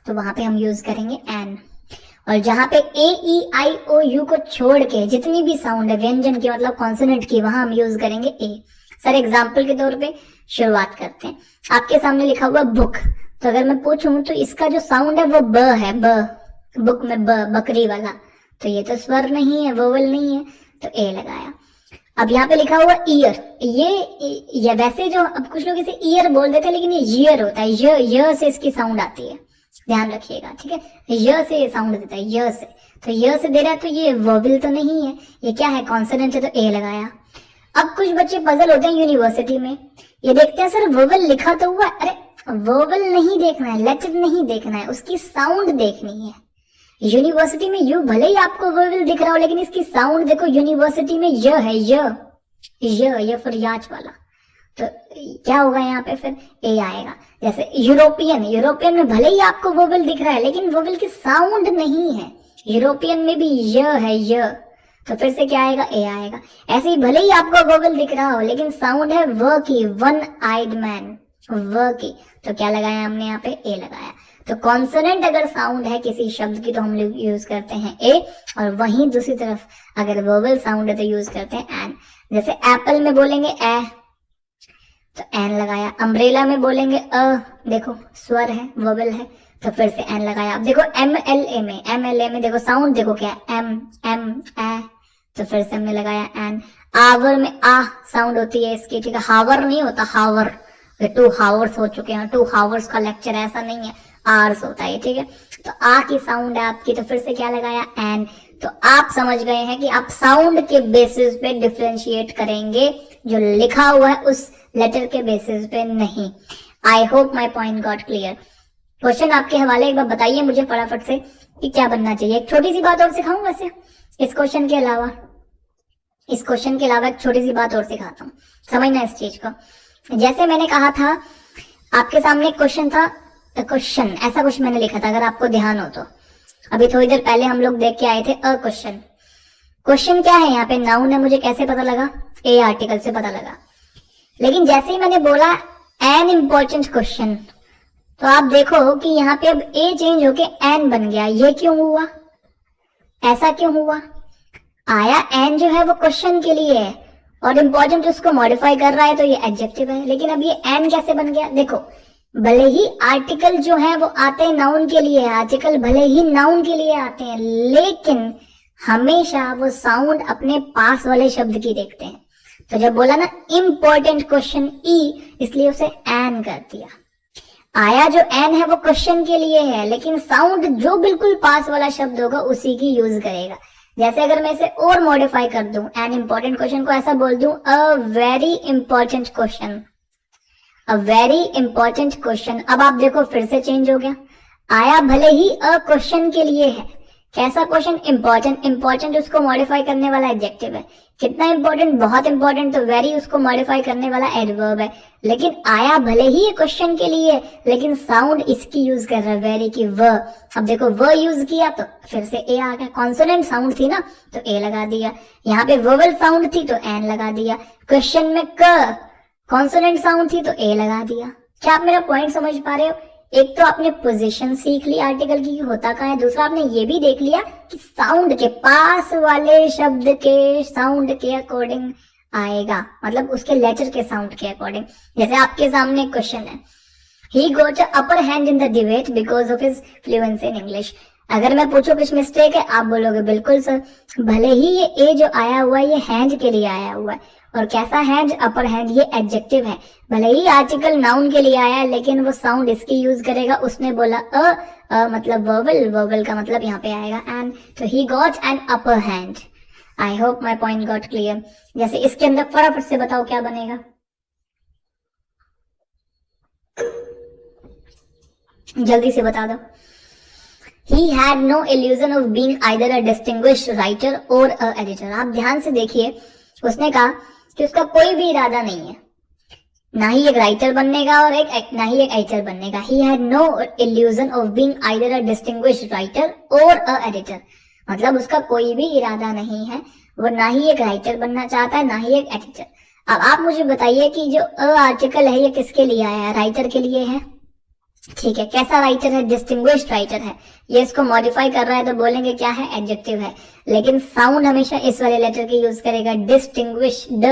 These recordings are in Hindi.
तो वहां पे हम यूज करेंगे एन। और जहां पे ए ई आई ओ यू को छोड़ के जितनी भी साउंड है व्यंजन की मतलब कॉन्सोनेंट की, वहां हम यूज करेंगे ए। सर एग्जाम्पल के तौर पे शुरुआत करते हैं। आपके सामने लिखा हुआ बुक, तो अगर मैं पूछूं तो इसका जो साउंड है वो ब है, ब, बुक में ब, बकरी वाला, तो ये तो स्वर नहीं है, वोवल नहीं है, तो ए लगाया। अब यहाँ पे लिखा हुआ ईयर, ये वैसे जो अब कुछ लोग इसे ईयर बोल देते हैं लेकिन ये ईयर होता है, य से इसकी साउंड आती है, ध्यान रखिएगा, ठीक है। य से ये साउंड देता है, य से, तो य से दे रहा है तो ये वोवल तो नहीं है, ये क्या है, कॉन्सोनेंट है, तो ए लगाया। अब कुछ बच्चे पजल होते हैं यूनिवर्सिटी में, ये देखते हैं सर वोवल लिखा तो हुआ, अरे वोवल नहीं देखना है, लेटर नहीं देखना है, उसकी साउंड देखनी है। यूनिवर्सिटी में यू भले ही आपको वोवल दिख रहा हो लेकिन इसकी साउंड देखो, यूनिवर्सिटी में य है, य फिर याच वाला, तो क्या होगा यहाँ पे, फिर ए आएगा। जैसे यूरोपियन, यूरोपियन में भले ही आपको वोवल दिख रहा है लेकिन वोवल की साउंड नहीं है, यूरोपियन में भी य है, य, तो फिर से क्या आएगा, ए आएगा। ऐसे ही भले ही आपको वोवल दिख रहा हो लेकिन साउंड है व की, वन आइड मैन, व की, तो क्या लगाया हमने यहाँ पे, ए लगाया। तो कॉन्सोनेंट अगर साउंड है किसी शब्द की तो हम लोग यूज करते हैं ए, और वहीं दूसरी तरफ अगर वोवल साउंड है तो यूज करते हैं एन। जैसे एप्पल में बोलेंगे ए, तो एन लगाया। अम्ब्रेला में बोलेंगे अ, देखो स्वर है, वोवल है, तो फिर से एन लगाया। अब देखो एम एल ए में देखो साउंड देखो क्या है, एम एम ए, तो फिर से हमने लगाया एन। आवर में आ साउंड होती है इसकी, ठीक है, हावर नहीं होता, हावर, 2 हावर्स हो चुके हैं, 2 हावर्स का लेक्चर, ऐसा नहीं है, आर्स होता है, ठीक है। तो आ की साउंड है आपकी, तो फिर से क्या लगाया, एन। तो आप समझ गए हैं कि आप साउंड के बेसिस पे डिफरेंशिएट करेंगे, जो लिखा हुआ है उस लेटर के बेसिस पे नहीं। I hope my point got clear. Question आपके हवाले, एक बार बताइए मुझे फटाफट से कि क्या बनना चाहिए। एक छोटी सी बात और सिखाऊं वैसे इस क्वेश्चन के अलावा, एक छोटी सी बात और सिखाता हूँ, समझना इस चीज को। जैसे मैंने कहा था आपके सामने क्वेश्चन था, क्वेश्चन ऐसा कुछ मैंने लिखा था, अगर आपको ध्यान हो तो। अभी थोड़ी देर पहले हम लोग देख के आए थे अ क्वेश्चन। क्वेश्चन क्या है यहाँ पे, नाउन है, मुझे कैसे पता लगा, ए आर्टिकल से पता लगा। लेकिन जैसे ही मैंने बोला एन इम्पोर्टेंट क्वेश्चन, तो आप देखो कि यहाँ पे अब ए चेंज होके एन बन गया। ये क्यों हुआ, ऐसा क्यों हुआ? आया एन जो है वो क्वेश्चन के लिए है और इम्पोर्टेंट उसको मॉडिफाई कर रहा है, तो ये एडजेक्टिव है। लेकिन अब ये एन कैसे बन गया? देखो, भले ही आर्टिकल जो है वो आते हैं नाउन के लिए, आर्टिकल भले ही नाउन के लिए आते हैं, लेकिन हमेशा वो साउंड अपने पास वाले शब्द की देखते हैं। तो जब बोला ना इम्पोर्टेंट क्वेश्चन ई, इसलिए उसे एन कर दिया। आया जो एन है वो क्वेश्चन के लिए है, लेकिन साउंड जो बिल्कुल पास वाला शब्द होगा उसी की यूज करेगा। जैसे अगर मैं इसे और मॉडिफाई कर दूं, एन इम्पोर्टेंट क्वेश्चन को ऐसा बोल दूं a very important question, a very important question. अब आप देखो फिर से चेंज हो गया। आया भले ही अ क्वेश्चन के लिए है, कैसा क्वेश्चन? इंपॉर्टेंट। इंपॉर्टेंट उसको मॉडिफाई करने वाला एडजेक्टिव है। कितना इंपॉर्टेंट? बहुत इंपॉर्टेंट। तो वेरी उसको मॉडिफाई करने वाला एडवर्ब है। लेकिन आया भले ही क्वेश्चन के लिए, लेकिन साउंड इसकी यूज कर रहा है, वेरी की, व। अब देखो व यूज किया तो फिर से ए आ गया। कॉन्सोनेंट साउंड थी ना तो ए लगा दिया। यहाँ पे वोवल साउंड थी तो एन लगा दिया। क्वेश्चन में क कॉन्सोनेंट साउंड थी तो ए लगा दिया। क्या आप मेरा पॉइंट समझ पा रहे हो? एक तो आपने पोजीशन सीख ली आर्टिकल की होता कहाँ है, दूसरा आपने ये भी देख लिया कि साउंड के पास वाले शब्द के साउंड के अकॉर्डिंग आएगा, मतलब उसके लेटर के साउंड के अकॉर्डिंग। जैसे आपके सामने क्वेश्चन है, he got upper hand in the debate because of his fluency in English. अगर मैं पूछूं कुछ मिस्टेक है, आप बोलोगे बिल्कुल सर। भले ही ये ए जो आया हुआ है ये हैंड के लिए आया हुआ है, और कैसा हैंड? अपर हैंड, ये एडजेक्टिव है। भले ही आर्टिकल नाउन के लिए आया है लेकिन वो साउंड इसकी यूज करेगा। उसने बोला मतलब वर्बल, वर्बल का मतलब यहाँ पे आएगा एंड, तो he got an upper hand. I hope my point got clear. जैसे इसके अंदर फटाफट से बताओ क्या बनेगा, जल्दी से बता दो। He had no illusion of being either a distinguished writer or a editor। आप ध्यान से देखिए, उसने कहा कि उसका कोई भी इरादा नहीं है, ना ही एक राइटर बनने का और ना ही एक एडिटर बनने का। He had no illusion of being either a distinguished writer or a editor। मतलब उसका कोई भी इरादा नहीं है, वो ना ही एक राइटर बनना चाहता है ना ही एक एडिटर। अब आप मुझे बताइए कि जो अ आर्टिकल है ये किसके लिए आया है? राइटर के लिए है? ठीक है, कैसा राइटर है? डिस्टिंग्विश्ड राइटर है। ये इसको मॉडिफाई कर रहा है तो बोलेंगे क्या है? एडजेक्टिव है। लेकिन साउंड हमेशा इस वाले लेटर के यूज करेगा, डिस्टिंग्विश्ड।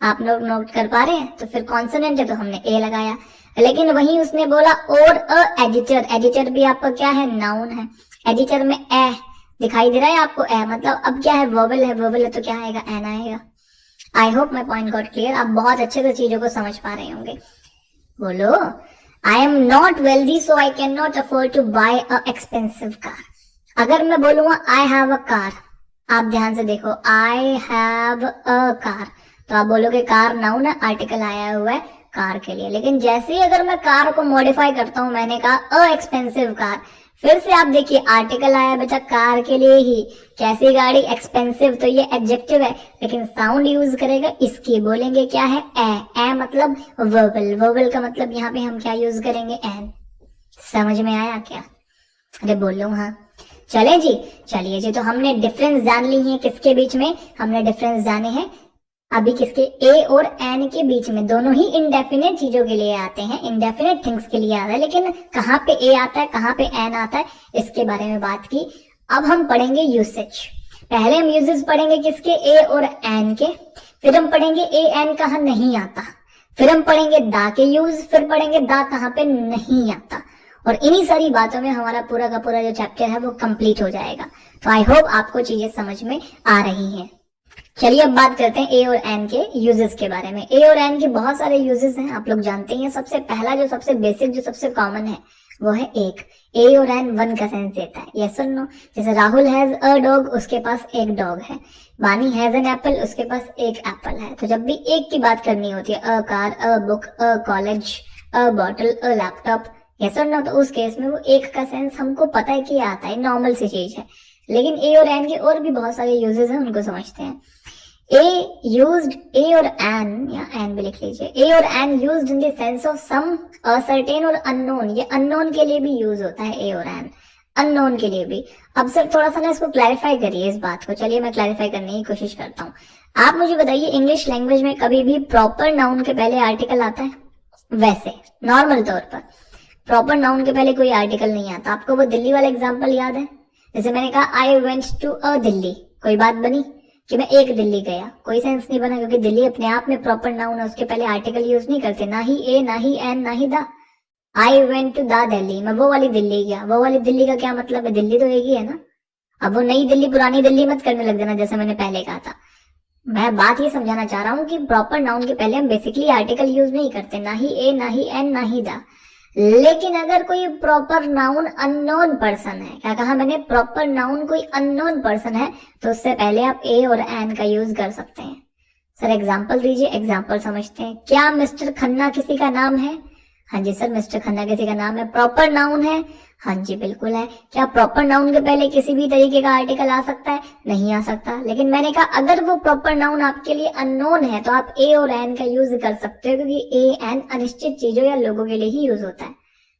आप लोग नोट कर पा रहे हैं? तो फिर कॉन्सोनेंट है तो हमने ए लगाया। लेकिन वहीं उसने बोला और अ एडिटर। एडिटर भी आपका क्या है? नाउन है। एडिटर में ए दिखाई दे रहा है आपको? ए मतलब अब क्या है? वर्बल है। वर्बल है तो क्या आएगा? एन आएगा। I hope my point got clear. आप बहुत अच्छे से चीजों को समझ पा रहे होंगे। बोलो, I am not wealthy so I can not afford to buy a expensive car. अगर मैं बोलूंगा आई हैव अ कार, आप ध्यान से देखो, आई हैव अ कार, तो आप बोलोगे कार नाउन है, आर्टिकल आया हुआ है कार के लिए। लेकिन जैसे ही अगर मैं कार को मॉडिफाई करता हूं, मैंने कहा अ एक्सपेंसिव कार, फिर से आप देखिए आर्टिकल आया बेटा कार के लिए ही। कैसी गाड़ी? एक्सपेंसिव, तो ये एडजेक्टिव है, लेकिन साउंड यूज करेगा इसकी, बोलेंगे क्या है? ए। ए मतलब वर्बल। वर्बल का मतलब यहाँ पे हम क्या यूज करेंगे? एन। समझ में आया क्या? अरे बोलो हाँ। चले जी, चलिए जी, तो हमने डिफरेंस जान ली है किसके बीच में? हमने डिफरेंस जाने हैं अभी किसके? ए और एन के बीच में। दोनों ही इंडेफिनेट चीजों के लिए आते हैं, इंडेफिनेट थिंग्स के लिए आता है, लेकिन कहाँ पे ए आता है, कहाँ पे एन आता है, इसके बारे में बात की। अब हम पढ़ेंगे यूसेज। पहले हम यूजेस पढ़ेंगे किसके? ए और एन के। फिर हम पढ़ेंगे ए एन कहाँ नहीं आता। फिर हम पढ़ेंगे दा के यूज। फिर पढ़ेंगे दा कहाँ पे नहीं आता। और इन्हीं सारी बातों में हमारा पूरा का पूरा जो चैप्टर है वो कंप्लीट हो जाएगा। तो आई होप आपको चीजें समझ में आ रही हैं। चलिए अब बात करते हैं ए और एन के यूजेस के बारे में। ए और एन के बहुत सारे यूजेस हैं, आप लोग जानते हैं। सबसे पहला जो सबसे बेसिक जो सबसे कॉमन है वो है एक। ए और एन वन का सेंस देता है, यस और नो। जैसे राहुल हैज अ डॉग, उसके पास एक डॉग है। बानी हैज एन एप्पल, उसके पास एक एप्पल है। तो जब भी एक की बात करनी होती है, a car, a book, a college, a bottle, a laptop, yes और नो, तो उस केस में वो एक का सेंस हमको पता है कि आता है, नॉर्मल सी चीज है। लेकिन ए और एन के और भी बहुत सारे यूजेस हैं, उनको समझते हैं। A used, A और an, या an भी लिख लीजिए, A और an used in the sense of some certain और unknown। ये unknown के लिए भी यूज होता है A और an, unknown के लिए भी। अब सर थोड़ा सा ना इसको क्लैरिफाई करिए इस बात को। चलिए मैं क्लैरिफाई करने की कोशिश करता हूँ। आप मुझे बताइए, इंग्लिश लैंग्वेज में कभी भी प्रॉपर नाउन के पहले आर्टिकल आता है? वैसे नॉर्मल तौर पर प्रॉपर नाउन के पहले कोई आर्टिकल नहीं आता। आपको वो दिल्ली वाला एग्जाम्पल याद है? जैसे मैंने कहा I went to a Delhi, कोई बात बनी कि मैं एक दिल्ली गया? कोई सेंस नहीं बना, क्योंकि दिल्ली अपने आप में प्रॉपर नाउन है, उसके पहले आर्टिकल यूज नहीं करते, ना ही ए, ना ही एन, ना ही दा। आई वेंट टू दा दिल्ली, मैं वो वाली दिल्ली गया। वो वाली दिल्ली का क्या मतलब है? दिल्ली तो एक ही है ना। अब वो नई दिल्ली पुरानी दिल्ली मत करने लग जाना, जैसे मैंने पहले कहा था। मैं बात ये समझाना चाह रहा हूँ कि प्रॉपर नाउन के पहले हम बेसिकली आर्टिकल यूज नहीं करते, ना ही ए, ना ही एन, ना ही दा। लेकिन अगर कोई प्रॉपर नाउन अननोन पर्सन है, क्या कहा मैंने? प्रॉपर नाउन कोई अननोन पर्सन है, तो उससे पहले आप ए और एन का यूज कर सकते हैं। सर एग्जाम्पल दीजिए, एग्जाम्पल समझते हैं। क्या मिस्टर खन्ना किसी का नाम है? हाँ जी सर, मिस्टर खन्ना किसी का नाम है। प्रॉपर नाउन है? हाँ जी बिल्कुल है। क्या प्रॉपर नाउन के पहले किसी भी तरीके का आर्टिकल आ सकता है? नहीं आ सकता। लेकिन मैंने कहा अगर वो प्रॉपर नाउन आपके लिए अननोन है तो आप ए और एन का यूज कर सकते हो, क्योंकि ए एन अनिश्चित चीजों या लोगों के लिए ही यूज होता है।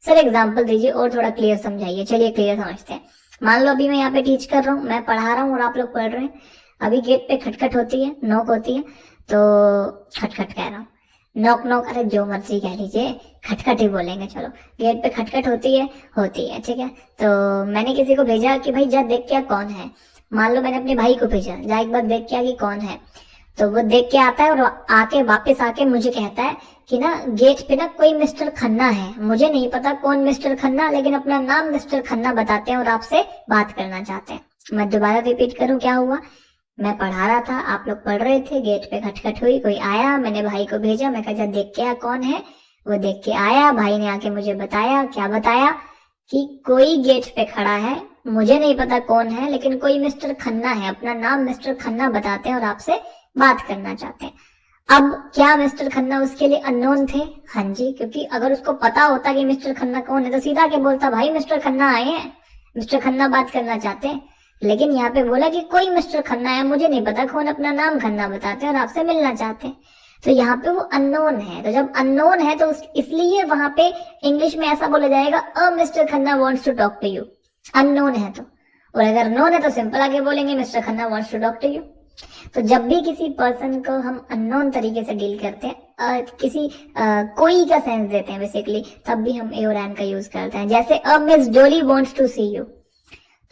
सर एग्जाम्पल दीजिए और थोड़ा क्लियर समझाइए। चलिए क्लियर समझते हैं। मान लो अभी मैं यहाँ पे टीच कर रहा हूँ, मैं पढ़ा रहा हूँ और आप लोग पढ़ रहे हैं। अभी गेट पे खटखट होती है, नॉक होती है, तो खटखट कह रहा हूँ, नॉक नॉक, अरे जो मर्जी कह लीजिए, खटखट ही बोलेंगे। चलो, गेट पे खटखट होती है ठीक है। तो मैंने किसी को भेजा कि भाई जा देख क्या कौन है। मान लो मैंने अपने भाई को भेजा, जा एक बार देख क्या कि कौन है। तो वो देख के आता है और आके वापस आके मुझे कहता है कि ना गेट पे ना कोई मिस्टर खन्ना है। मुझे नहीं पता कौन मिस्टर खन्ना, लेकिन अपना नाम मिस्टर खन्ना बताते हैं और आपसे बात करना चाहते हैं। मैं दोबारा रिपीट करूं क्या हुआ? मैं पढ़ा रहा था, आप लोग पढ़ रहे थे, गेट पे खटखट हुई, कोई आया, मैंने भाई को भेजा, मैं कहा देख के आ कौन है। वो देख के आया, भाई ने आके मुझे बताया, क्या बताया? कि कोई गेट पे खड़ा है, मुझे नहीं पता कौन है, लेकिन कोई मिस्टर खन्ना है, अपना नाम मिस्टर खन्ना बताते हैं और आपसे बात करना चाहते हैं। अब क्या मिस्टर खन्ना उसके लिए अननोन थे? हाँ जी, क्योंकि अगर उसको पता होता कि मिस्टर खन्ना कौन है तो सीधा के बोलता भाई मिस्टर खन्ना आए हैं, मिस्टर खन्ना बात करना चाहते हैं। लेकिन यहाँ पे बोला कि कोई मिस्टर खन्ना है, मुझे नहीं पता कौन, अपना नाम खन्ना बताते हैं और आपसे मिलना चाहते हैं। तो यहाँ पे वो अननोन है। तो जब अननोन है तो इसलिए वहां पे इंग्लिश में ऐसा बोला जाएगा, a mister Khanna wants to talk to you. Unknown है तो। और अगर नोन है तो सिंपल आगे बोलेंगे mister Khanna wants to talk to you. तो जब भी किसी पर्सन को हम अननोन तरीके से डील करते हैं, कोई का सेंस देते हैं बेसिकली, तब भी हम ए और एन का यूज करते हैं। जैसे अ मिस डोली वांट्स टू सी यू,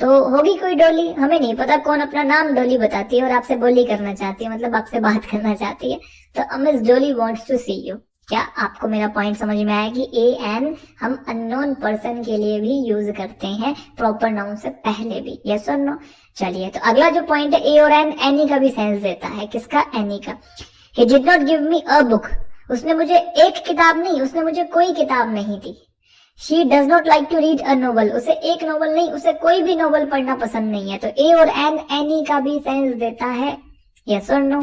तो होगी कोई डोली, हमें नहीं पता कौन अपना नाम डोली बताती है और आपसे बोली करना चाहती है, मतलब आपसे बात करना चाहती है, तो मिस डोली वांट्स टू सी यू। क्या आपको मेरा पॉइंट समझ में आया कि ए एन हम अननोन पर्सन के लिए भी यूज करते हैं प्रॉपर नाउन से पहले भी, यस और नो। चलिए, तो अगला जो पॉइंट है ए और एन, एनी का भी सेंस देता है। किसका? एनी का। He did not give me a book, उसने मुझे एक किताब नहीं, उसने मुझे कोई किताब नहीं दी। She does not like to read a novel, उसे एक नोवेल नहीं, उसे कोई भी नोवेल पढ़ना पसंद नहीं है। तो ए और एन एनी का भी सेंस देता है, यस और नो।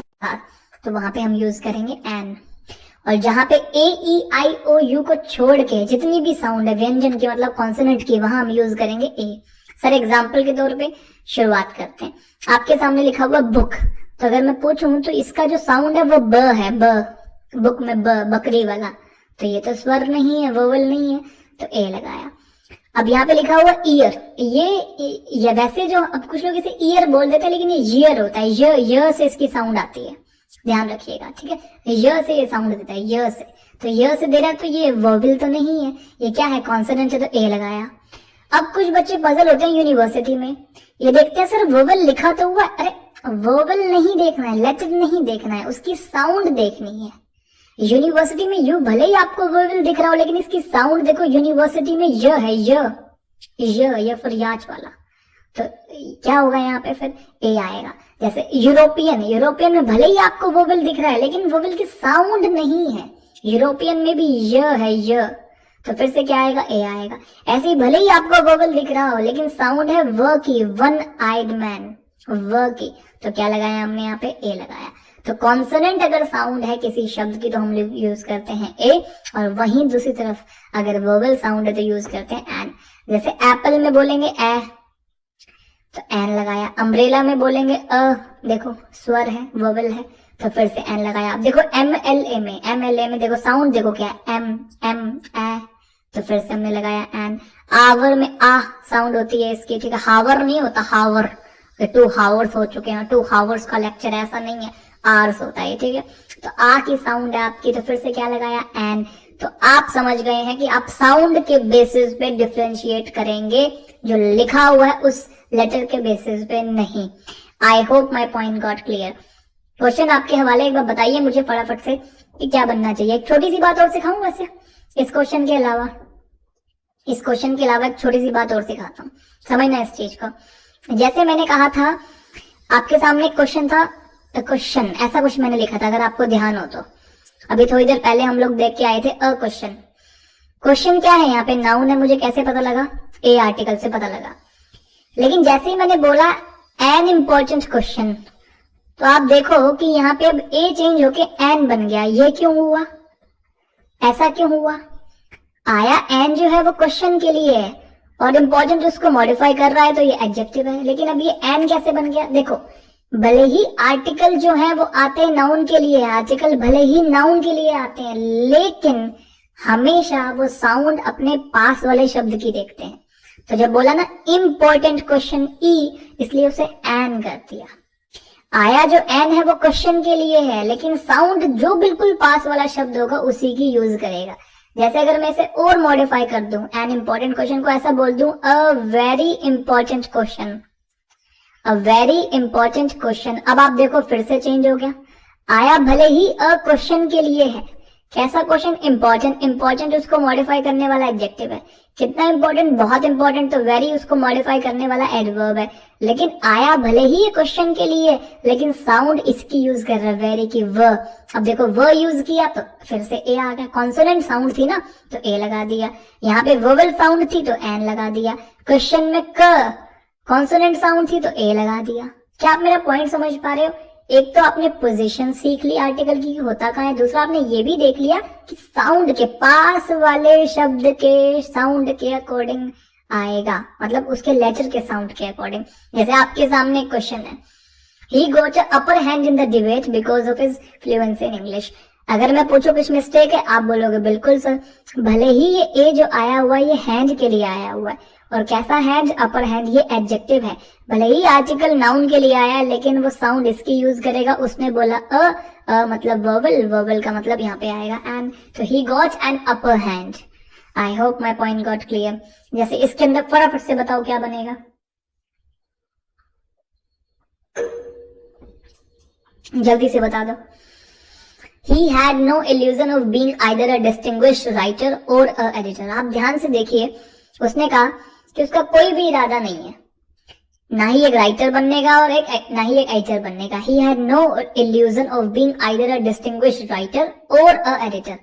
तो वहां पे हम यूज करेंगे एन। और जहां पे ए ई आई ओ यू को छोड़ के जितनी भी साउंड है व्यंजन की, मतलब कॉन्सोनेंट की, वहां हम यूज करेंगे ए। सर एग्जाम्पल के तौर पे शुरुआत करते हैं। आपके सामने लिखा हुआ बुक, तो अगर मैं पूछूं तो इसका जो साउंड है वो ब है, ब, बुक में ब, बकरी वाला, तो ये तो स्वर नहीं है, वोवल नहीं है, तो ए लगाया। अब यहाँ पे लिखा हुआ ईयर, ये वैसे जो अब कुछ लोग इसे ईयर बोल देते हैं, लेकिन ये ईयर होता है, य से इसकी साउंड आती है, ध्यान रखिएगा, ठीक है। य से ये साउंड देता है, य से, तो य से दे रहा है, तो ये वोवेल तो नहीं है, ये क्या है? कॉन्सोनेंट है, तो ए लगाया। अब कुछ बच्चे पजल होते हैं यूनिवर्सिटी में, ये देखते हैं सर वोवेल लिखा तो हुआ, अरे वोवेल नहीं देखना है, लेटर नहीं देखना है, उसकी साउंड देखनी है। यूनिवर्सिटी में यू भले ही आपको वोवेल दिख रहा हो, लेकिन इसकी साउंड देखो, यूनिवर्सिटी में य है, य फिर याच वाला, तो क्या होगा यहाँ पे? फिर ए आएगा। जैसे यूरोपियन में भले ही आपको वोवेल दिख रहा है, लेकिन वोवेल की साउंड नहीं है, यूरोपियन में भी य है, य, तो फिर से क्या आएगा? ए आएगा। ऐसे ही भले ही आपको वोवेल दिख रहा हो, लेकिन साउंड है व की, वन आइड मैन, व की, तो क्या लगाया हमने यहाँ पे? ए लगाया। तो कॉन्सोनेंट अगर साउंड है किसी शब्द की तो हम लोग यूज करते हैं ए, और वहीं दूसरी तरफ अगर वोवेल साउंड है तो यूज करते हैं एन। जैसे एप्पल में बोलेंगे ए, तो एन लगाया। अम्ब्रेला में बोलेंगे अ, देखो स्वर है, वोवेल है, तो फिर से एन लगाया। अब देखो एमएलए में देखो साउंड देखो क्या है, एम ए, तो फिर से हमने लगाया एन। आवर में आ साउंड होती है इसकी, ठीक है, हावर नहीं होता, हावर, 2 हावर्स हो चुके हैं, 2 हावर्स का लेक्चर, ऐसा नहीं है, आर्स होता है, ठीक है। तो आ की साउंड है आपकी, तो फिर से क्या लगाया? एन। तो आप समझ गए हैं कि आप साउंड के बेसिस पे डिफरेंशिएट करेंगे, जो लिखा हुआ है उस लेटर के बेसिस पे नहीं। I hope my point got clear. Question आपके हवाले, एक बार बताइए मुझे फटाफट से कि क्या बनना चाहिए। एक छोटी सी बात और सिखाऊं वैसे इस क्वेश्चन के अलावा, एक छोटी सी बात और सिखाता हूँ, समझना इस चीज को। जैसे मैंने कहा था आपके सामने क्वेश्चन था, क्वेश्चन ऐसा कुछ मैंने लिखा था, अगर आपको ध्यान हो तो। अभी थोड़ी देर पहले हम लोग देख के आए थे अ क्वेश्चन। क्वेश्चन क्या है यहाँ पे? नाउन है, मुझे कैसे पता लगा? ए आर्टिकल से पता लगा। लेकिन जैसे ही मैंने बोला एन इम्पोर्टेंट क्वेश्चन, तो आप देखो कि यहाँ पे अब ए चेंज होके एन बन गया। ये क्यों हुआ? ऐसा क्यों हुआ? आया एन जो है वो क्वेश्चन के लिए है, और इम्पोर्टेंट उसको मॉडिफाई कर रहा है, तो ये एडजेक्टिव है। लेकिन अब ये एन कैसे बन गया? देखो, भले ही आर्टिकल जो है वो आते हैं नाउन के लिए, आर्टिकल भले ही नाउन के लिए आते हैं, लेकिन हमेशा वो साउंड अपने पास वाले शब्द की देखते हैं। तो जब बोला ना इम्पोर्टेंट क्वेश्चन ई, इसलिए उसे एन कर दिया। आया जो एन है वो क्वेश्चन के लिए है, लेकिन साउंड जो बिल्कुल पास वाला शब्द होगा उसी की यूज करेगा। जैसे अगर मैं इसे और मॉडिफाई कर दूं, एन इम्पोर्टेंट क्वेश्चन को ऐसा बोल दूं a very important question, a very important question. अब आप देखो फिर से चेंज हो गया। आया भले ही अ क्वेश्चन के लिए है, कैसा क्वेश्चन? इंपॉर्टेंट। इंपॉर्टेंट उसको मॉडिफाई करने वाला एडजेक्टिव है। कितना इंपॉर्टेंट? बहुत इंपॉर्टेंट, तो वेरी उसको मॉडिफाई करने वाला एडवर्ब है। लेकिन आया भले ही ये क्वेश्चन के लिए, लेकिन साउंड इसकी यूज कर रहा है, वेरी की, व। अब देखो व यूज किया तो फिर से ए आ गया। कॉन्सोनेंट साउंड थी ना, तो ए लगा दिया। यहाँ पे वोवेल साउंड थी तो एन लगा दिया। क्वेश्चन में क कॉन्सोनेंट साउंड थी तो ए लगा दिया। क्या आप मेरा पॉइंट समझ पा रहे हो? एक तो आपने पोजीशन सीख ली आर्टिकल की होता कहाँ है, दूसरा आपने ये भी देख लिया कि साउंड के पास वाले शब्द के साउंड के अकॉर्डिंग आएगा, मतलब उसके लेटर के साउंड के अकॉर्डिंग। जैसे आपके सामने क्वेश्चन है, he got upper hand in the debate because of his fluency in English. अगर मैं पूछूं कुछ मिस्टेक है, आप बोलोगे बिल्कुल सर। भले ही ये ए जो आया हुआ है ये हैंड के लिए आया हुआ है, और कैसा हैंड, अपर हैंड, ये एडजेक्टिव है। भले ही आर्टिकल नाउन के लिए आया है, लेकिन वो साउंड इसकी यूज करेगा। उसने बोला मतलब वर्बल, वर्बल का मतलब यहाँ पे आएगा एंड, तो he got an upper hand. I hope my point got clear. जैसे इसके अंदर फटाफट से बताओ क्या बनेगा, जल्दी से बता दो। He had no illusion of being either a distinguished writer or a editor। आप ध्यान से देखिए, उसने कहा कि उसका कोई भी इरादा नहीं है, ना ही एक राइटर बनने का और ना ही एक एडिटर बनने का। He had no illusion of being either a distinguished writer or a editor।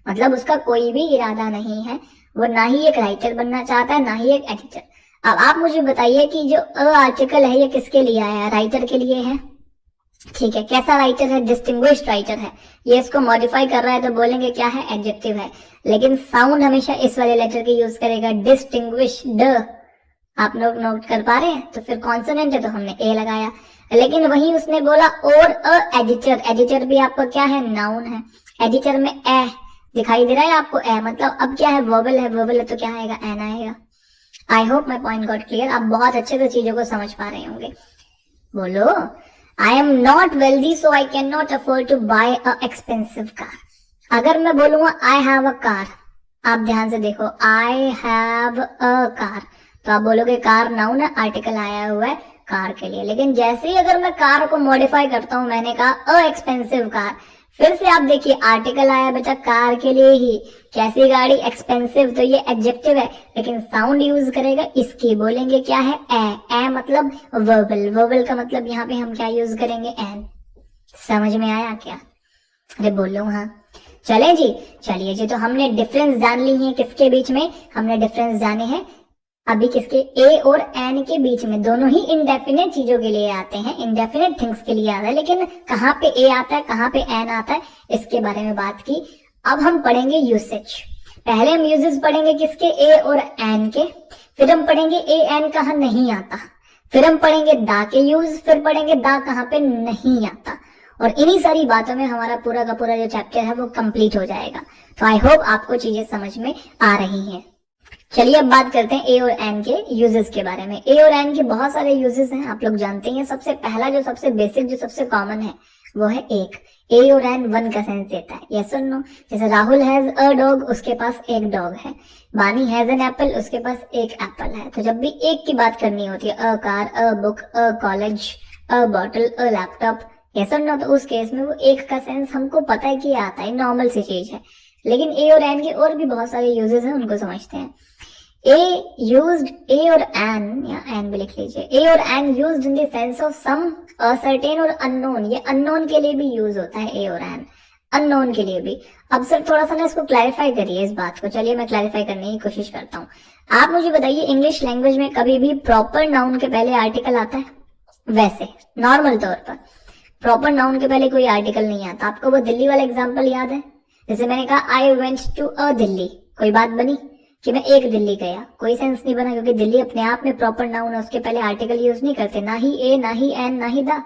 मतलब उसका कोई भी इरादा नहीं है, वो ना ही एक राइटर बनना चाहता है, ना ही एक एडिटर। अब आप मुझे बताइए कि जो आर्टिकल है ये किसके लिए आया है? राइटर के लिए है। ठीक है, कैसा राइटर है? डिस्टिंग्विश्ड राइटर है। ये इसको मॉडिफाई कर रहा है तो बोलेंगे क्या है? एडजेक्टिव है। लेकिन साउंड हमेशा इस वाले लेटर की यूज करेगा, डिस्टिंग्विश्ड। आप लोग नोट कर पा रहे हैं? तो फिर कॉन्सोनेंट है तो हमने ए लगाया। लेकिन वही उसने बोला और अ एडिटर। एडिटर भी आपको क्या है? नाउन है। एडिटर में ए दिखाई दे रहा है आपको? ए मतलब अब क्या है? वर्बल है। वर्बल है तो क्या आएगा? एन आएगा। I hope my point got clear. आप बहुत अच्छे से चीजों को समझ पा रहे होंगे। बोलो, I am not wealthy so I cannot afford to buy a expensive car। अगर मैं बोलूंगा I have a car, आप ध्यान से देखो, I have a car, तो आप बोलोगे कार नाउन है, आर्टिकल आया हुआ है कार के लिए। लेकिन जैसे ही अगर मैं कार को मॉडिफाई करता हूं, मैंने कहा अ एक्सपेंसिव कार, फिर से आप देखिए आर्टिकल आया बेटा कार के लिए ही। कैसी गाड़ी? एक्सपेंसिव, तो ये एडजेक्टिव है, लेकिन साउंड यूज करेगा इसकी। बोलेंगे क्या है? ए। ए मतलब वर्बल। वर्बल का मतलब यहाँ पे हम क्या यूज करेंगे? एन। समझ में आया क्या? अरे बोलो हाँ। चले जी, चलिए जी, तो हमने डिफरेंस जान ली है किसके बीच में? हमने डिफरेंस जाने हैं अभी किसके? ए और एन के बीच में। दोनों ही इंडेफिनेट चीजों के लिए आते हैं, इंडेफिनेट थिंग्स के लिए आता है, लेकिन कहाँ पे ए आता है, कहाँ पे एन आता है, इसके बारे में बात की। अब हम पढ़ेंगे यूसेज। पहले हम यूजेस पढ़ेंगे किसके? ए और एन के। फिर हम पढ़ेंगे ए एन कहाँ नहीं आता। फिर हम पढ़ेंगे दा के यूज। फिर पढ़ेंगे दा कहाँ पे नहीं आता। और इन्हीं सारी बातों में हमारा पूरा का पूरा जो चैप्टर है वो कंप्लीट हो जाएगा। तो आई होप आपको चीजें समझ में आ रही हैं। चलिए अब बात करते हैं ए और एन के यूजेस के बारे में। ए और एन के बहुत सारे यूजेस हैं, आप लोग जानते हैं। सबसे पहला जो सबसे बेसिक, जो सबसे कॉमन है वो है एक। ए और एन वन का सेंस देता है, यस और नो। जैसे राहुल हैज अ डॉग, उसके पास एक डॉग है। बानी हैज एन एप्पल, उसके पास एक एप्पल है। तो जब भी एक की बात करनी होती है, a car, a book, a college, a bottle, a laptop, yes और नो, तो उस केस में वो एक का सेंस हमको पता है कि आता है, नॉर्मल सी चीज है। लेकिन ए और एन के और भी बहुत सारे यूजेस हैं, उनको समझते हैं। ए और एन, या एन भी लिख लीजिए, ए और an used in the sense of some ascertain और अननोन। ये अननोन के लिए भी यूज होता है ए और एन, अननोन के लिए भी। अब सर थोड़ा सा ना इसको क्लैरिफाई करिए इस बात को। चलिए मैं क्लैरिफाई करने की कोशिश करता हूँ। आप मुझे बताइए, इंग्लिश लैंग्वेज में कभी भी प्रॉपर नाउन के पहले आर्टिकल आता है? वैसे नॉर्मल तौर पर प्रॉपर नाउन के पहले कोई आर्टिकल नहीं आता। आपको वो दिल्ली वाला एग्जाम्पल याद है? जैसे मैंने कहा I went to a Delhi, कोई बात बनी कि मैं एक दिल्ली गया? कोई सेंस नहीं बना, क्योंकि दिल्ली अपने आप में प्रॉपर नाउन है, उसके पहले आर्टिकल यूज नहीं करते, ना ही ए, ना ही एन, ना ही दा।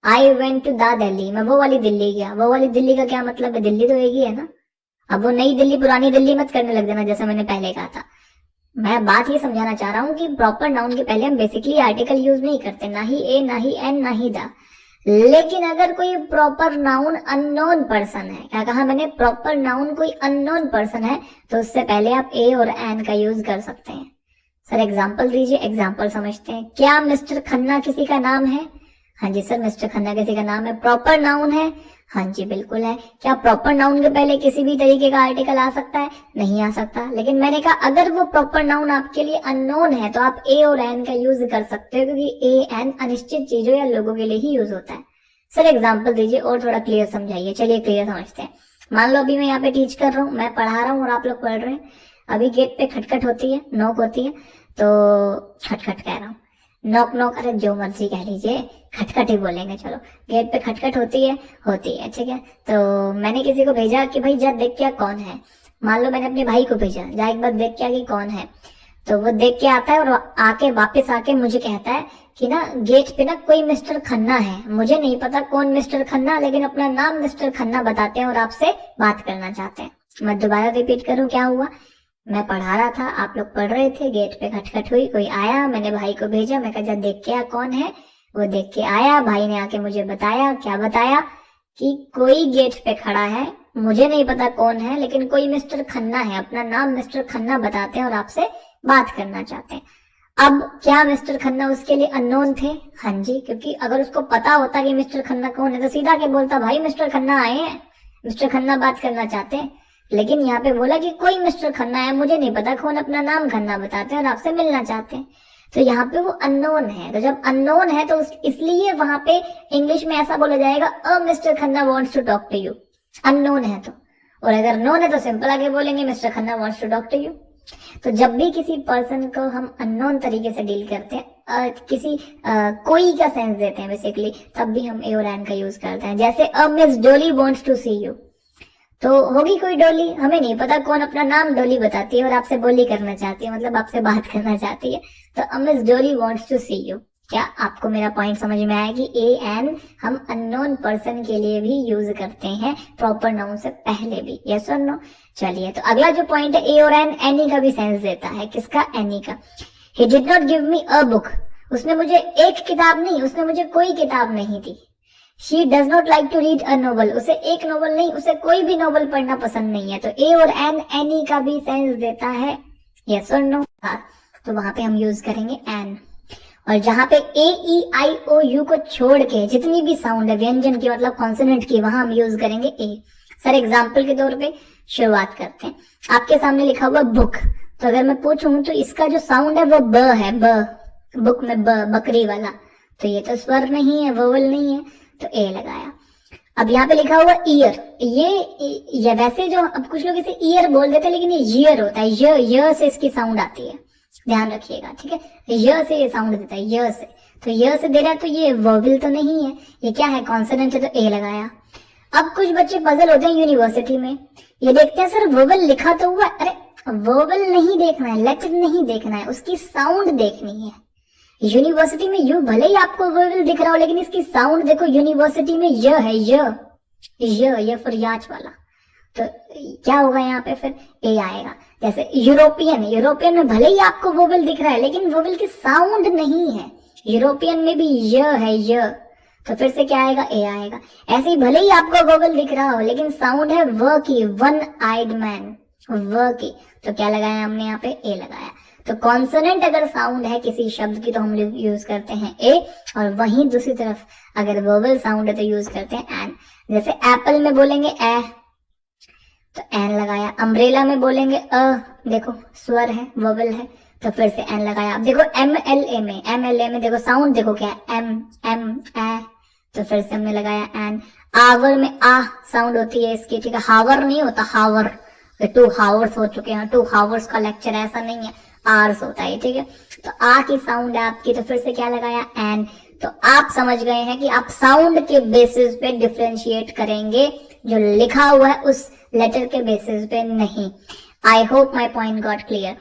आई वेंट टू दा दिल्ली, मैं वो वाली दिल्ली गया। वो वाली दिल्ली का क्या मतलब है? दिल्ली तो एक ही है ना। अब वो नई दिल्ली पुरानी दिल्ली मत करने लग जाना, जैसा मैंने पहले कहा था। मैं बात ये समझाना चाह रहा हूँ कि प्रॉपर नाउन के पहले हम बेसिकली आर्टिकल यूज नहीं करते, ना ही ए, ना ही एन, ना ही दा। लेकिन अगर कोई प्रॉपर नाउन अननोन पर्सन है, क्या कहा मैंने? प्रॉपर नाउन कोई अननोन पर्सन है, तो उससे पहले आप ए और एन का यूज कर सकते हैं। सर एग्जांपल दीजिए, एग्जांपल समझते हैं। क्या मिस्टर खन्ना किसी का नाम है? हाँ जी सर, मिस्टर खन्ना किसी का नाम है। प्रॉपर नाउन है? हाँ जी बिल्कुल है। क्या प्रॉपर नाउन के पहले किसी भी तरीके का आर्टिकल आ सकता है? नहीं आ सकता। लेकिन मैंने कहा अगर वो प्रॉपर नाउन आपके लिए अननोन है तो आप ए और एन का यूज कर सकते हो, क्योंकि ए एन अनिश्चित चीजों या लोगों के लिए ही यूज होता है। सर एग्जाम्पल दीजिए और थोड़ा क्लियर समझाइए। चलिए क्लियर समझते हैं। मान लो अभी मैं यहाँ पे टीच कर रहा हूँ, मैं पढ़ा रहा हूँ और आप लोग पढ़ रहे हैं। अभी गेट पे खटखट होती है, नॉक होती है, तो खटखट कह रहा हूँ, नॉक नॉक, अरे जो मर्जी कह लीजिए, खटखट ही बोलेंगे। चलो, गेट पे खटखट होती है, ठीक है। तो मैंने किसी को भेजा कि भाई जा देख क्या कौन है। मान लो मैंने अपने भाई को भेजा, जा एक बार देख क्या कि कौन है। तो वो देख के आता है और आके वापस आके मुझे कहता है कि ना गेट पे ना कोई मिस्टर खन्ना है, मुझे नहीं पता कौन मिस्टर खन्ना, लेकिन अपना नाम मिस्टर खन्ना बताते हैं और आपसे बात करना चाहते हैं। मैं दोबारा रिपीट करूं क्या हुआ। मैं पढ़ा रहा था, आप लोग पढ़ रहे थे, गेट पे खटखट हुई, कोई आया, मैंने भाई को भेजा, मैं कहा जा देख के आ कौन है। वो देख के आया, भाई ने आके मुझे बताया, क्या बताया कि कोई गेट पे खड़ा है, मुझे नहीं पता कौन है, लेकिन कोई मिस्टर खन्ना है, अपना नाम मिस्टर खन्ना बताते हैं और आपसे बात करना चाहते हैं। अब क्या मिस्टर खन्ना उसके लिए अननोन थे? हाँ जी, क्योंकि अगर उसको पता होता कि मिस्टर खन्ना कौन है तो सीधा के बोलता भाई मिस्टर खन्ना आए हैं, मिस्टर खन्ना बात करना चाहते हैं। लेकिन यहाँ पे बोला कि कोई मिस्टर खन्ना है, मुझे नहीं पता कौन, अपना नाम खन्ना बताते हैं और आपसे मिलना चाहते हैं। तो यहाँ पे वो अननोन है, तो जब अननोन है तो इसलिए वहां पे इंग्लिश में ऐसा बोला जाएगा a mister Khanna wants to talk to you, unknown है तो। और अगर नोन है तो सिंपल आगे बोलेंगे mister Khanna wants to talk to you. तो जब भी किसी पर्सन को हम अननोन तरीके से डील करते हैं, कोई का सेंस देते हैं बेसिकली, तब भी हम ए और एन का यूज करते हैं। जैसे अ मिस डोली वांट्स टू सी यू, तो होगी कोई डोली, हमें नहीं पता कौन, अपना नाम डोली बताती है और आपसे बोली करना चाहती है, मतलब आपसे बात करना चाहती है। तो मिस डोली वांट्स टू सी यू। क्या आपको मेरा पॉइंट समझ में आया कि ए एन हम अननोन पर्सन के लिए भी यूज करते हैं प्रॉपर नाउन से पहले भी, यस और नो। चलिए, तो अगला जो पॉइंट है ए और एन, एनी का भी सेंस देता है। किसका? एनी का। He did not give me a book, उसने मुझे एक किताब नहीं, उसने मुझे कोई किताब नहीं दी। She does not like to read a novel, उसे एक नोवेल नहीं, उसे कोई भी नोवेल पढ़ना पसंद नहीं है। तो ए और एन एनी का भी सेंस देता है, यस और नो। तो वहां पे हम यूज करेंगे एन। और जहां पे ए ई आई ओ यू को छोड़ के जितनी भी साउंड है व्यंजन की, मतलब कॉन्सोनेंट की, वहां हम यूज करेंगे ए। सर एग्जाम्पल के तौर पे शुरुआत करते हैं। आपके सामने लिखा हुआ बुक, तो अगर मैं पूछूं तो इसका जो साउंड है वो ब है, ब, बुक में ब, बकरी वाला, तो ये तो स्वर नहीं है, वोवल नहीं है, तो ए लगाया। अब यहाँ पे लिखा हुआ ईयर, ये वैसे जो अब कुछ लोग इसे ईयर बोल देते हैं, लेकिन ये ईयर होता है, य से इसकी साउंड आती है, ध्यान रखिएगा, ठीक है। य से ये साउंड देता है, य से, तो य से दे रहा है, तो ये वोवल तो नहीं है, ये क्या है? कॉन्सोनेंट है, तो ए लगाया। अब कुछ बच्चे पजल होते हैं यूनिवर्सिटी में, ये देखते हैं सर वोवल लिखा तो हुआ, अरे वोवल नहीं देखना है, लेटर नहीं देखना है, उसकी साउंड देखनी है। यूनिवर्सिटी में यू भले ही आपको वोवल दिख रहा हो, लेकिन इसकी साउंड देखो, यूनिवर्सिटी में य है, य फॉर याच वाला, तो क्या होगा यहाँ पे? फिर ए आएगा। जैसे यूरोपियन, यूरोपियन में भले ही आपको वोवल दिख रहा है, लेकिन वोवल की साउंड नहीं है, यूरोपियन में भी य है, य, तो फिर से क्या आएगा? ए आएगा। ऐसे ही भले ही आपको वोवल दिख रहा हो, लेकिन साउंड है व की, वन आइड मैन, व की, तो क्या लगाया हमने यहाँ पे? ए लगाया। तो कॉन्सोनेंट अगर साउंड है किसी शब्द की तो हम लोग यूज करते हैं ए, और वहीं दूसरी तरफ अगर वोवल साउंड है तो यूज करते हैं एन। जैसे एप्पल में बोलेंगे ए, तो एन लगाया। अम्ब्रेला में बोलेंगे अ, देखो स्वर है, वोवल है, तो फिर से एन लगाया। अब देखो एम एल ए में देखो साउंड देखो क्या है, एम एम ए, तो फिर से हमने लगाया एन। आवर में आ साउंड होती है इसकी, ठीक है, हावर नहीं होता, हावर, 2 हावर्स हो चुके हैं, 2 हावर्स का लेक्चर, ऐसा नहीं है, आर्स होता है, ठीक है। तो आ की साउंड है आपकी, तो फिर से क्या लगाया? एन। तो आप समझ गए हैं कि आप साउंड के बेसिस पे डिफरेंशिएट करेंगे, जो लिखा हुआ है उस लेटर के बेसिस पे नहीं। I hope my point got clear.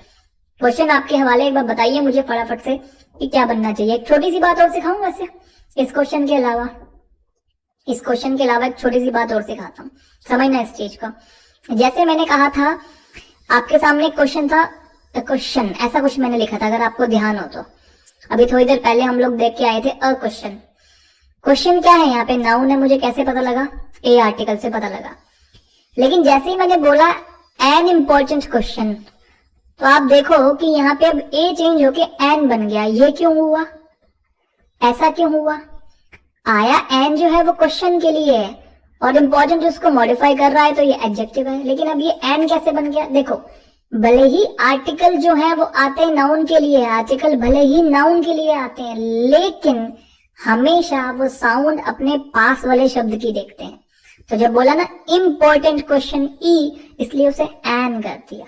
Question आपके हवाले, एक बार बताइए मुझे फटाफट से कि क्या बनना चाहिए। एक छोटी सी बात और सिखाऊं वैसे इस क्वेश्चन के अलावा, एक छोटी सी बात और सिखाता हूँ, समझना इस चीज को। जैसे मैंने कहा था, आपके सामने एक क्वेश्चन था, क्वेश्चन ऐसा कुछ मैंने लिखा था, अगर आपको ध्यान हो तो। अभी थोड़ी देर पहले हम लोग देख के आए थे अ क्वेश्चन। क्वेश्चन क्या है यहाँ पे? नाउन है, मुझे कैसे पता लगा? ए आर्टिकल से पता लगा। लेकिन जैसे ही मैंने बोला एन इम्पोर्टेंट क्वेश्चन, तो आप देखो कि यहाँ पे अब ए चेंज होके एन बन गया। ये क्यों हुआ? ऐसा क्यों हुआ? आया एन जो है वो क्वेश्चन के लिए है, और इम्पोर्टेंट उसको मॉडिफाई कर रहा है, तो ये एडजेक्टिव है। लेकिन अब ये एन कैसे बन गया? देखो, भले ही आर्टिकल जो है वो आते हैं नाउन के लिए, आर्टिकल भले ही नाउन के लिए आते हैं, लेकिन हमेशा वो साउंड अपने पास वाले शब्द की देखते हैं। तो जब बोला ना इम्पोर्टेंट क्वेश्चन ई, इसलिए उसे एन कर दिया।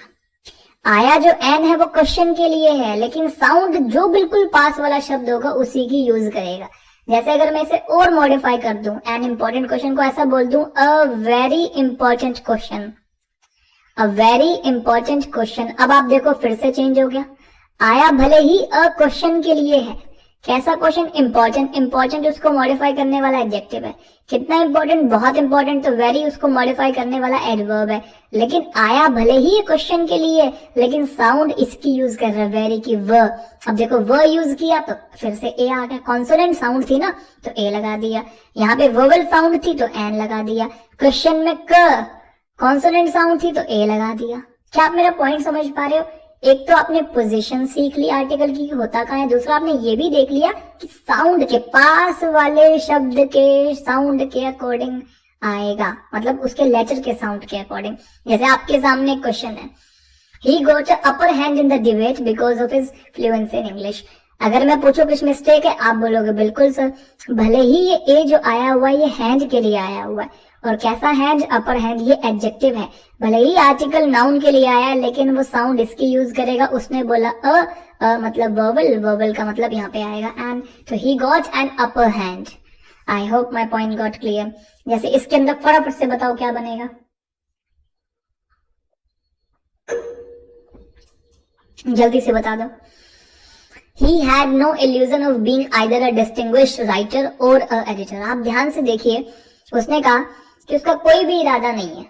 आया जो एन है वो क्वेश्चन के लिए है, लेकिन साउंड जो बिल्कुल पास वाला शब्द होगा उसी की यूज करेगा। जैसे अगर मैं इसे और मॉडिफाई कर दूं, एन इम्पोर्टेंट क्वेश्चन को ऐसा बोल दूं a very important question, a very important question. अब आप देखो फिर से चेंज हो गया, आया भले ही अ क्वेश्चन के लिए है। कैसा क्वेश्चन? इंपॉर्टेंट। इंपॉर्टेंट उसको मॉडिफाई करने वाला एडजेक्टिव है। कितना इंपॉर्टेंट? बहुत इंपॉर्टेंट। तो वेरी उसको मॉडिफाई करने वाला एडवर्ब है। लेकिन आया भले ही क्वेश्चन के लिए, लेकिन साउंड इसकी यूज कर रहा है, वेरी की, व। अब देखो व यूज किया तो फिर से ए आ गया। कॉन्सोनेंट साउंड थी ना तो ए लगा दिया। यहाँ पे वोवेल साउंड थी तो एन लगा दिया। क्वेश्चन में क कॉन्सोनेंट साउंड थी तो ए लगा दिया। क्या आप मेरा पॉइंट समझ पा रहे हो? एक तो आपने पोजीशन सीख ली आर्टिकल की होता कहाँ है, दूसरा आपने ये भी देख लिया कि साउंड के पास वाले शब्द के साउंड के अकॉर्डिंग आएगा, मतलब उसके लेटर के साउंड के अकॉर्डिंग। जैसे आपके सामने एक क्वेश्चन है, he got upper hand in the debate because of his fluency in English. अगर मैं पूछूं कुछ मिस्टेक है, आप बोलोगे बिल्कुल सर। भले ही ये ए जो आया हुआ है ये हैंड के लिए आया हुआ है, और कैसा हैंड? Upper hand. ये एडजेक्टिव है। भले ही आर्टिकल नाउन के लिए आया है, लेकिन वो साउंड इसकी यूज करेगा। उसने बोला मतलब वर्बल, वर्बल का मतलब यहाँ पे आएगा एंड। तो he got an upper hand. I hope my point got clear. जैसे इसके अंदर फटाफट से बताओ क्या बनेगा, जल्दी से बता दो। He had no illusion of being either a distinguished writer or a editor। आप ध्यान से देखिए, उसने कहा कि उसका कोई भी इरादा नहीं है,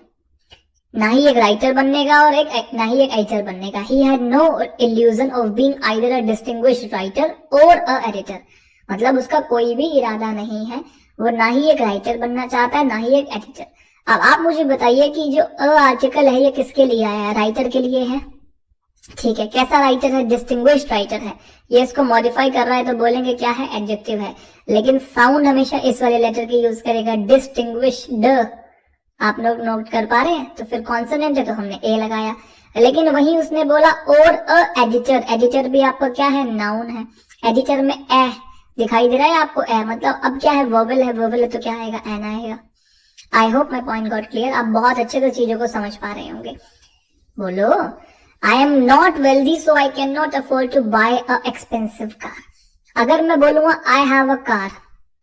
ना ही एक राइटर बनने का और ना ही एक एडिटर बनने का। He had no illusion of being either a distinguished writer or a editor। मतलब उसका कोई भी इरादा नहीं है, वो ना ही एक राइटर बनना चाहता है ना ही एक एडिटर। अब आप मुझे बताइए कि जो अ आर्टिकल है ये किसके लिए आया है? राइटर के लिए है। ठीक है, कैसा राइटर है? डिस्टिंग्विश्ड राइटर है। ये इसको मॉडिफाई कर रहा है तो बोलेंगे क्या है? एडजेक्टिव है। लेकिन साउंड हमेशा इस वाले लेटर की यूज करेगा, डिस्टिंग्विश्ड। आप लोग नोट कर पा रहे हैं? तो फिर कॉन्सोनेंट है तो हमने ए लगाया। लेकिन वहीं उसने बोला और अ एडिटर। एडिटर भी आपका क्या है? नाउन है। एडिटर में ए दिखाई दे रहा है आपको? ए मतलब अब क्या है? वर्बल है। वर्बल है तो क्या आएगा? एन आएगा। I hope my point got clear. आप बहुत अच्छे से चीजों को समझ पा रहे होंगे। बोलो। I am not wealthy so I cannot afford to buy a expensive car। अगर मैं बोलूंगा I have a car,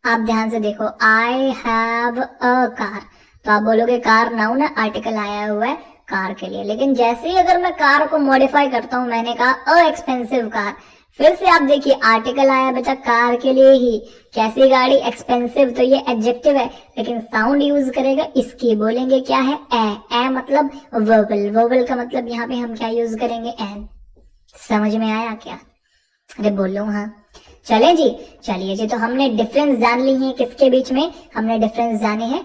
आप ध्यान से देखो, I have a car, तो आप बोलोगे कार नाउन है, आर्टिकल आया हुआ है कार के लिए। लेकिन जैसे ही अगर मैं कार को मॉडिफाई करता हूं, मैंने कहा अ एक्सपेंसिव कार, फिर से आप देखिए आर्टिकल आया बेटा कार के लिए ही। कैसी गाड़ी? एक्सपेंसिव। तो ये एडजेक्टिव है, लेकिन साउंड यूज करेगा इसकी। बोलेंगे क्या है? ए। ए मतलब वर्बल। वर्बल का मतलब यहाँ पे हम क्या यूज करेंगे? एन। समझ में आया क्या? अरे बोलो हाँ। चले जी, चलिए जी। तो हमने डिफरेंस जान ली है किसके बीच में? हमने डिफरेंस जाने हैं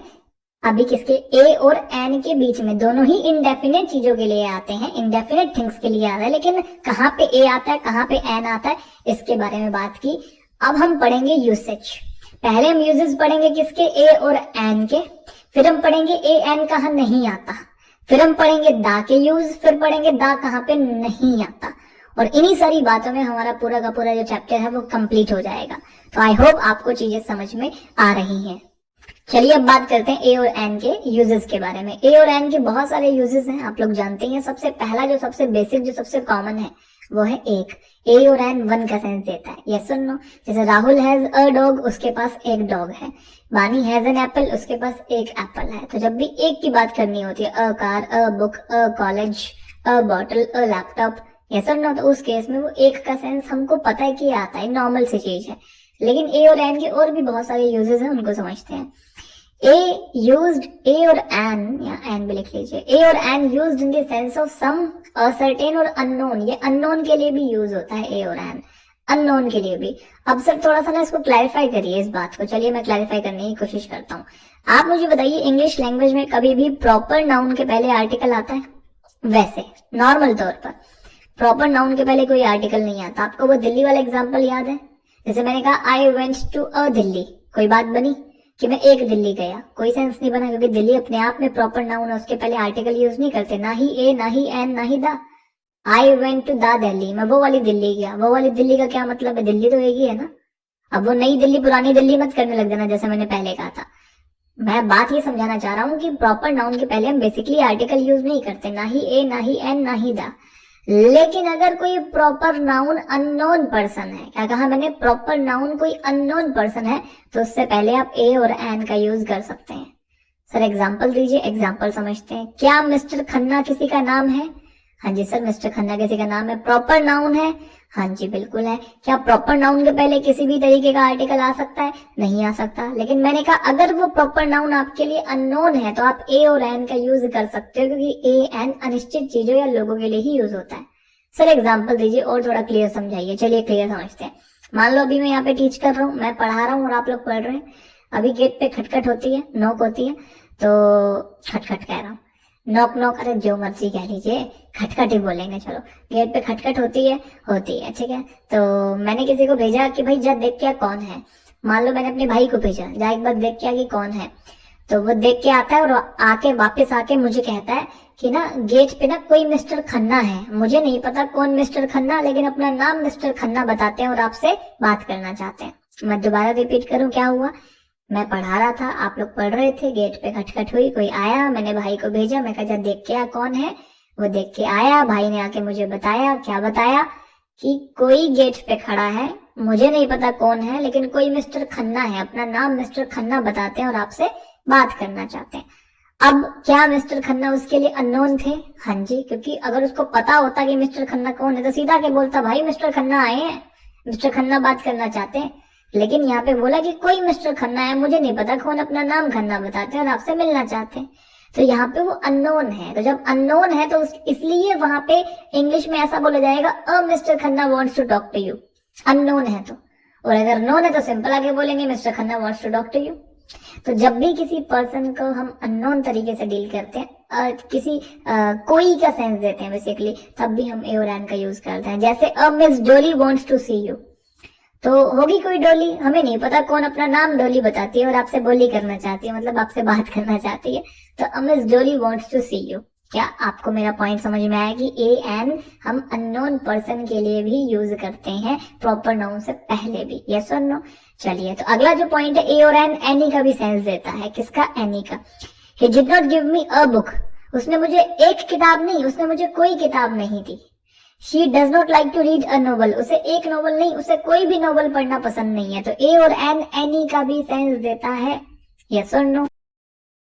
अभी किसके? ए और एन के बीच में। दोनों ही इनडेफिनेट चीजों के लिए आते हैं, इनडेफिनेट थिंग्स के लिए आता है। लेकिन कहाँ पे ए आता है, कहाँ पे एन आता है, इसके बारे में बात की। अब हम पढ़ेंगे यूसेज। पहले हम यूजेस पढ़ेंगे किसके? ए और एन के। फिर हम पढ़ेंगे ए एन कहाँ नहीं आता। फिर हम पढ़ेंगे दा के यूज। फिर पढ़ेंगे दा कहाँ पे नहीं आता। और इन्हीं सारी बातों में हमारा पूरा का पूरा जो चैप्टर है वो कंप्लीट हो जाएगा। तो आई होप आपको चीजें समझ में आ रही हैं। चलिए अब बात करते हैं ए और एन के यूजेस के बारे में। ए और एन के बहुत सारे यूजेस हैं, आप लोग जानते हैं। सबसे पहला जो सबसे बेसिक जो सबसे कॉमन है वो है एक। ए और एन वन का सेंस देता है, यस और नो। जैसे राहुल हैज अ डॉग, उसके पास एक डॉग है। वानी हैज एन एप्पल, उसके पास एक एप्पल है। तो जब भी एक की बात करनी होती है, a car, a book, a college, a bottle, a laptop, yes और नो, तो उस केस में वो एक का सेंस हमको पता है कि आता है, नॉर्मल सी चीज है। लेकिन ए और एन के और भी बहुत सारे यूजेस हैं, उनको समझते हैं। A used, A और an, या an भी लिख लीजिए। A और an used in the sense of some certain और unknown। ये unknown के लिए भी यूज होता है A और an, unknown के लिए भी। अब सर थोड़ा सा ना इसको क्लैरिफाई करिए इस बात को। चलिए मैं क्लैरिफाई करने की कोशिश करता हूँ। आप मुझे बताइए इंग्लिश लैंग्वेज में कभी भी प्रॉपर नाउन के पहले आर्टिकल आता है? वैसे नॉर्मल तौर पर प्रॉपर नाउन के पहले कोई आर्टिकल नहीं आता। आपको वो दिल्ली वाला एग्जाम्पल याद है? जैसे मैंने कहा I went to a Delhi, कोई बात बनी कि मैं एक दिल्ली गया? कोई सेंस नहीं बना, क्योंकि दिल्ली अपने आप में प्रॉपर नाउन है, उसके पहले आर्टिकल यूज नहीं करते, ना ही ए, ना ही एन, ना ही दा। आई वेंट टू दा दिल्ली, मैं वो वाली दिल्ली गया। वो वाली दिल्ली का क्या मतलब है? दिल्ली तो एक ही है ना। अब वो नई दिल्ली पुरानी दिल्ली मत करने लग जाना, जैसे मैंने पहले कहा था। मैं बात ये समझाना चाह रहा हूँ कि प्रॉपर नाउन के पहले हम बेसिकली आर्टिकल यूज नहीं करते, ना ही ए, ना ही एन, ना ही दा। लेकिन अगर कोई प्रॉपर नाउन अननोन पर्सन है, क्या कहा मैंने? प्रॉपर नाउन कोई अननोन पर्सन है, तो उससे पहले आप ए और एन का यूज कर सकते हैं। सर एग्जांपल दीजिए, एग्जांपल समझते हैं। क्या मिस्टर खन्ना किसी का नाम है? हाँ जी सर, मिस्टर खन्ना किसी का नाम है, प्रॉपर नाउन है। हाँ जी बिल्कुल है। क्या प्रॉपर नाउन के पहले किसी भी तरीके का आर्टिकल आ सकता है? नहीं आ सकता। लेकिन मैंने कहा अगर वो प्रॉपर नाउन आपके लिए अननोन है तो आप ए और एन का यूज कर सकते हो, क्योंकि ए एन अनिश्चित चीजों या लोगों के लिए ही यूज होता है। सर एग्जाम्पल दीजिए और थोड़ा क्लियर समझाइए। चलिए क्लियर समझते हैं। मान लो अभी मैं यहाँ पे टीच कर रहा हूँ, मैं पढ़ा रहा हूँ और आप लोग पढ़ रहे हैं। अभी गेट पे खटखट होती है, नॉक होती है, तो खटखट कह रहा हूँ, नॉक नॉक, अरे जो मर्जी कह लीजिए, खटखट ही बोलेंगे। चलो, गेट पे खटखट होती है ठीक है। तो मैंने किसी को भेजा कि भाई जा देख क्या कौन है। मान लो मैंने अपने भाई को भेजा, जा एक बार देख क्या कि कौन है। तो वो देख के आता है और आके वापस आके मुझे कहता है कि ना गेट पे ना कोई मिस्टर खन्ना है। मुझे नहीं पता कौन मिस्टर खन्ना, लेकिन अपना नाम मिस्टर खन्ना बताते हैं और आपसे बात करना चाहते हैं। मैं दोबारा रिपीट करूं क्या हुआ। मैं पढ़ा रहा था, आप लोग पढ़ रहे थे, गेट पे खटखट हुई, कोई आया, मैंने भाई को भेजा, मैं कहा देख के आ कौन है। वो देख के आया, भाई ने आके मुझे बताया, क्या बताया कि कोई गेट पे खड़ा है, मुझे नहीं पता कौन है, लेकिन कोई मिस्टर खन्ना है, अपना नाम मिस्टर खन्ना बताते हैं और आपसे बात करना चाहते हैं। अब क्या मिस्टर खन्ना उसके लिए अननोन थे? हाँ जी, क्योंकि अगर उसको पता होता कि मिस्टर खन्ना कौन है तो सीधा के बोलता भाई मिस्टर खन्ना आए हैं, मिस्टर खन्ना बात करना चाहते हैं। लेकिन यहाँ पे बोला कि कोई मिस्टर खन्ना है, मुझे नहीं पता कौन, अपना नाम खन्ना बताते हैं और आपसे मिलना चाहते हैं। तो यहाँ पे वो अननोन है। तो जब अननोन है तो इसलिए वहां पे इंग्लिश में ऐसा बोला जाएगा a mister Khanna wants to talk to you. Unknown है तो, और अगर नोन है तो सिंपल आगे बोलेंगे mister Khanna wants to talk to you. तो जब भी किसी पर्सन को हम अननोन तरीके से डील करते हैं, कोई का सेंस देते हैं बेसिकली, तब भी हम ए और एन का यूज करते हैं। जैसे अ मिस डोली वांट्स टू सी यू, तो होगी कोई डोली, हमें नहीं पता कौन, अपना नाम डोली बताती है और आपसे बोली करना चाहती है, मतलब आपसे बात करना चाहती है। तो अ मिस डोली वांट्स टू सी यू। क्या आपको मेरा पॉइंट समझ में आया कि ए एन हम अननोन पर्सन के लिए भी यूज करते हैं, प्रॉपर नाउन से पहले भी? यस और नो? चलिए, तो अगला जो पॉइंट है ए और एन, एनी का भी सेंस देता है। किसका? एनी का। He did not give me a book, उसने मुझे एक किताब नहीं, उसने मुझे कोई किताब नहीं दी। She does not like to read a novel, उसे एक नोवेल नहीं, उसे कोई भी नोवेल पढ़ना पसंद नहीं है। तो ए और एन एनी का भी सेंस देता है। यस और नो?